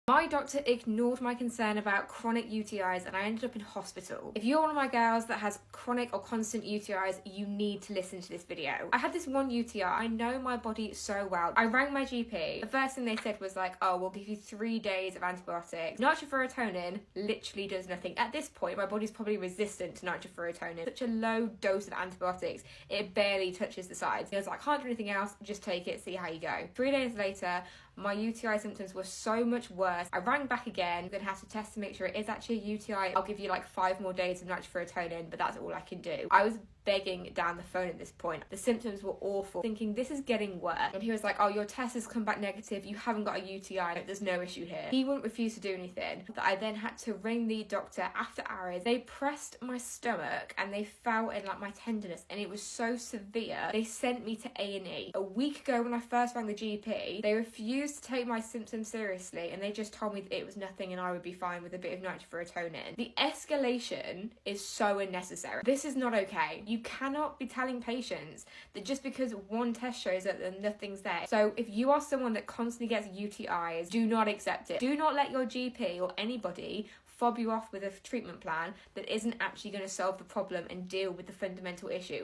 My doctor ignored my concern about chronic UTIs and I ended up in hospital. If you're one of my girls that has chronic or constant UTIs, you need to listen to this video. I had this one UTI. I know my body so well. I rang my GP. The first thing they said was like, oh, we'll give you 3 days of antibiotics. Nitrofurantoin literally does nothing. At this point, my body's probably resistant to nitrofurantoin. Such a low dose of antibiotics, it barely touches the sides. He was like, can't do anything else, just take it, see how you go. 3 days later, my UTI symptoms were so much worse. I rang back again. I'm gonna have to test to make sure it is actually a UTI. I'll give you like 5 more days of nitrofurantoin, but that's all I can do. I was begging down the phone at this point. The symptoms were awful, thinking this is getting worse. And he was like, oh, your test has come back negative. You haven't got a UTI. There's no issue here. He wouldn't refuse to do anything. But I then had to ring the doctor after hours. They pressed my stomach and they felt in like my tenderness and it was so severe. They sent me to A&E. A week ago when I first rang the GP, they refused to take my symptoms seriously and they just told me that it was nothing and I would be fine with a bit of nitrofurantoin. The escalation is so unnecessary. This is not okay. You cannot be telling patients that just because one test shows that nothing's there. So if you are someone that constantly gets UTIs, do not accept it. Do not let your GP or anybody fob you off with a treatment plan that isn't actually going to solve the problem and deal with the fundamental issue.